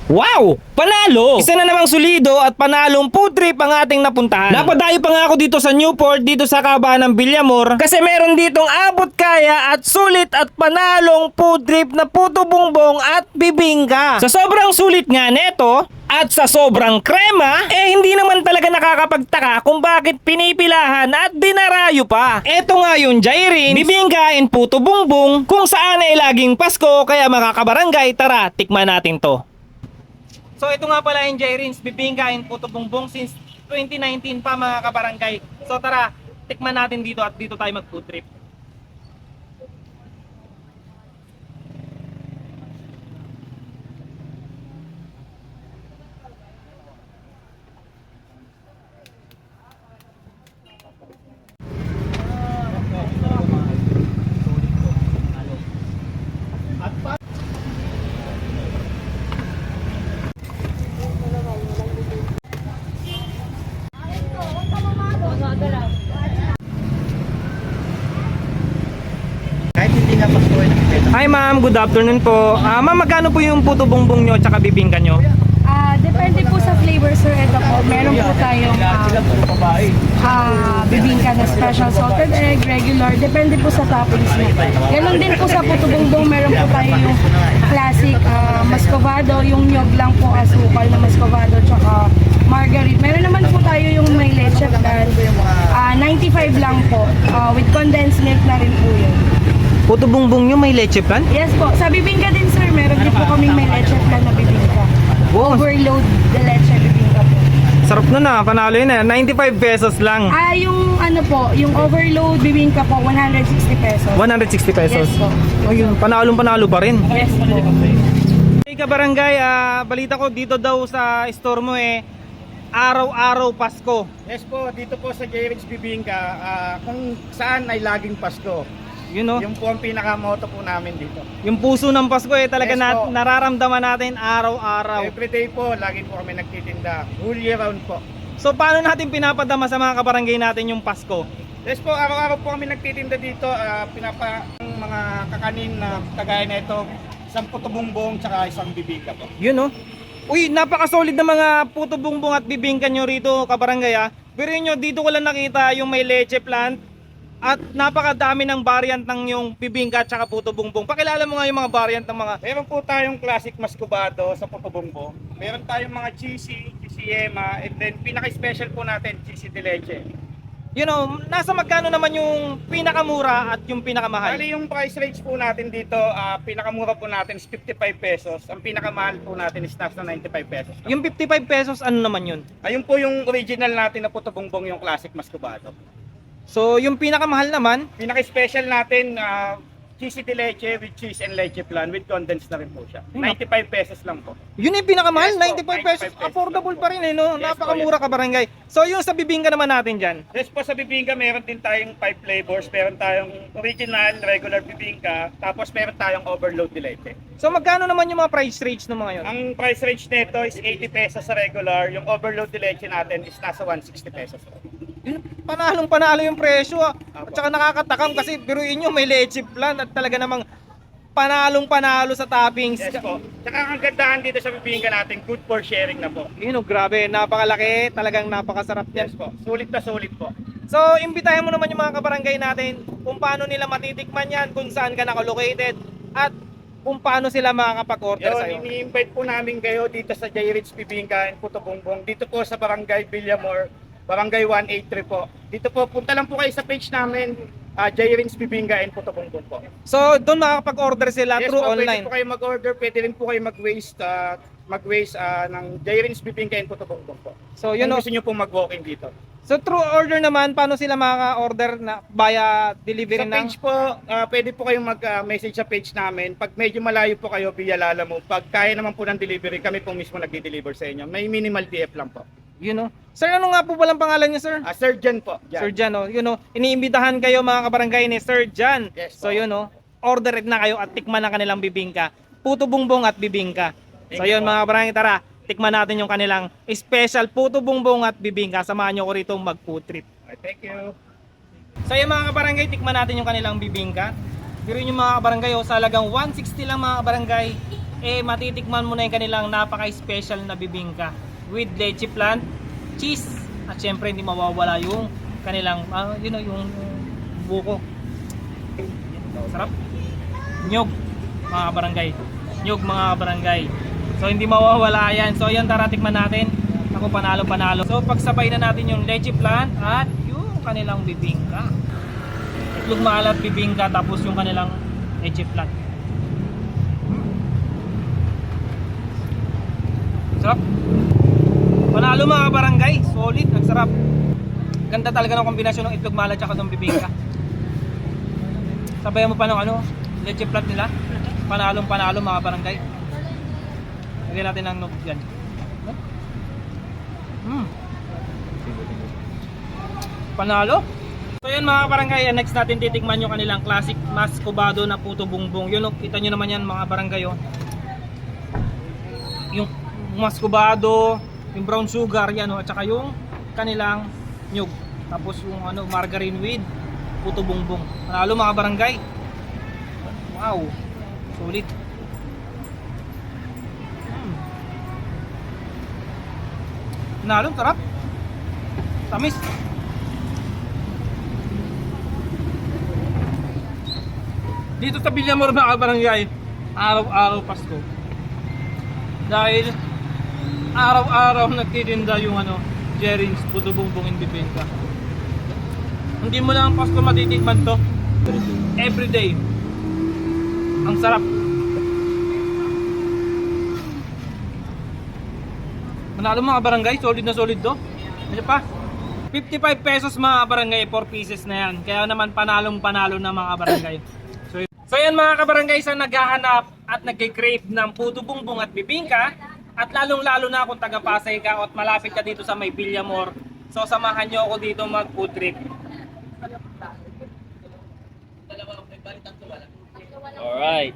Wow! Panalo! Isa na namang solido at panalong food trip ang ating napuntahan. Napadayo pa nga ako dito sa Newport, dito sa kabahan ng Villamor, kasi meron ditong abot kaya at sulit at panalong food trip na puto bumbong at bibingka. Sa sobrang sulit nga neto, at sa sobrang krema, hindi naman talaga nakakapagtaka kung bakit pinipilahan at dinarayo pa. Eto nga yung Jairin, bibingka and puto bumbong, kung saan ay laging Pasko, kaya mga kabarangay, tara, tikman natin to. So ito nga pala yung Jairin's bibingka and puto bumbong since 2019 pa mga kabarangay. So tara, tikman natin dito at dito tayo mag food trip. Kahit hindi nga Pasko ay nakikita. Hi ma'am, good afternoon po. Ma'am, magkano po yung puto bumbong nyo at bibingka nyo? Depende po sa flavor sir. Ito po, meron po tayong bibingka na special salted egg, regular. Depende po sa toppings niya. Ganon din po sa puto bumbong, meron po tayo yung classic muscovado, yung nyog lang po asukal na muscovado, tsaka margarine. Meron naman po tayo yung may leche flan, 95 lang po, with condensed milk na rin po yun. Puto bumbong nyo may leche plan? Yes po, sa bibingka din sir, meron din po kaming may leche flan na bibingka. Wow, Overload the leche bibingka po. sarap nun panalo yun 95 pesos lang. Yung ano po, yung overload bibingka po, 160 pesos. 160 pesos. Yes po. Ayun, panalo pa rin. Yes po. Hey kabarangay, balita ko dito daw sa store mo araw-araw Pasko. Yes po, dito po sa Jairin's Bibingka, kung saan ay laging Pasko. Yun know, Yung po ang pinaka-motto po namin dito. yung puso ng Pasko talaga Yes po. nararamdaman natin araw-araw. Everyday po, lagi po kami nagtitinda. Whole year round po. So paano natin pinapadama sa mga kabarangay natin yung Pasko? Yes po, araw-araw po kami nagtitinda dito. Ang mga kakanin na kagaya na ito, isang puto bumbong tsaka isang bibingka po. Yun no. Uy, napaka-solid na mga puto bumbong at bibingka nyo rito kabarangay Pero nyo, dito ko lang nakita yung may leche plant at napakadami ng variant ng yung bibingka at saka puto bumbong. Pakilala mo nga yung mga variant ng mga... Meron po tayong classic muscovado sa puto bumbong. Meron tayong mga cheesy yema, and then pinaka-special po natin, cheesy de leche. You know, nasa magkano naman yung pinakamura at yung pinakamahal? Bali yung price range po natin dito, pinakamura po natin is 55 pesos. Ang pinakamahal po natin is nasa 95 pesos. Yung 55 pesos, ano naman yun? Ayun po yung original natin na puto bumbong, yung classic muscovado. So, yung pinakamahal naman, Pinaka-special natin, cheesy de leche with cheese and leche flan with condensed na rin po siya. 95 pesos lang po. yun yung pinakamahal, Yes po, 95 pesos. 95 pesos Affordable lang pa rin no? Yes po, Napakamura ka barangay. So, yung sa bibingka naman natin dyan. Yes po, sa bibingka meron din tayong 5 flavors. Meron tayong original, regular bibingka, tapos meron tayong overload de leche. So, magkano naman yung mga price range ng mga yun? Ang price range nito is 80 pesos sa regular. Yung overload de leche natin is nasa 160 pesos. Yun, panalo yung presyo At Apo. saka nakakatakam kasi biruin nyo may leche plan at talaga namang panalo sa toppings. Yes po. Tsaka ang gandahan dito sa bibingka natin, good for sharing na po. Yun grabe, napakalaki, talagang napakasarap yan. Yes po. Sulit na sulit po. So, imbitahin mo naman yung mga kabarangay natin kung paano nila matitikman yan, kung saan ka nakalocated, at kung paano sila makakapag-order sa'yo. Yun, ini-invite po namin kayo dito sa Jairin's Bibingka and Puto Bumbong. Dito po sa Barangay Villamor, Barangay 183 po. Dito po, punta lang po kayo sa page namin, Jairin's Bibingka and Puto Bumbong po. So, doon makakapag-order sila Yes through po, online. pwede po kayo mag-order, pwede rin po kayo mag-waste ng Jairin's Bibingka and Puto Bumbong po. So, Kung yun know, gusto nyo po mag-walking dito. so through order naman, paano sila makaka-order na via delivery Sa ng... page po, pwede po kayong mag-message sa page namin. Pag medyo malayo po kayo via Lalamove, pag kaya naman po ng delivery, kami po mismo nag-deliver sa inyo. May minimal TF lang po. You know. Sir, ano nga po palang pangalan niyo, sir? Sir Jan po. Jan. Sir Jan, you know, iniimbitahan kayo mga kabarangay ni Sir Jan. Yes, So, po. you know, order it na kayo at tikman na kanilang bibingka. Puto bumbong at bibingka. So, Thank you yun po. mga kabarangay, tara, tikman natin yung kanilang special puto bumbong at bibingka. Samahan nyo ko rito mag-food trip. Thank you. So, yung mga kabarangay, tikman natin yung kanilang bibingka. Pero yung mga kabarangay, sa halagang 160 lang mga kabarangay, matitikman mo na yung kanilang napaka-special na bibingka with leche plant, cheese, at syempre hindi mawawala yung kanilang, yung buko. Sarap. Nyog, mga barangay. Nyog, mga barangay. So hindi mawawala yan. So yan, tara tikman natin. Ako panalo. So pagsabay na natin yung leche plant at yung kanilang bibingka. Itlog maalat, bibingka, tapos yung kanilang leche plant. Sarap. Panalo mga barangay. Solid, ang sarap. Ganda talaga ng kombinasyon ng itlog maalat at ng bibingka. Sabayan mo pa ng leche plant nila. Panalo mga barangay. Lagyan natin ng nog dyan. Panalo. So yan mga barangay, next natin titikman yung kanilang classic mascobado na puto bongbong. Yun, kita nyo naman yan mga barangay. Yung mascobado, yung brown sugar yan, at saka yung kanilang nyug. Tapos yung margarine with puto bongbong. Panalo mga barangay. Wow. Solid. Panalo, sarap. Tamis. Dito sa Villamor mga barangay, araw-araw Pasko. Dahil araw-araw nagtitinda yung Jerry's puto bongbong in bibingka. Hindi mo lang Pasko matitikman to. Everyday. Ang sarap. Manalo mga barangay, solid na solid to. Ano pa? 55 pesos mga barangay, 4 pieces na yan. Kaya naman panalong-panalo na mga barangay. So yan mga kabarangay, sa naghahanap at nagkikrave ng puto bongbong at bibingka, at lalong-lalo na kung taga-Pasay ka at malapit ka dito sa may Villamor, so samahan nyo ako dito mag food trip. Alright.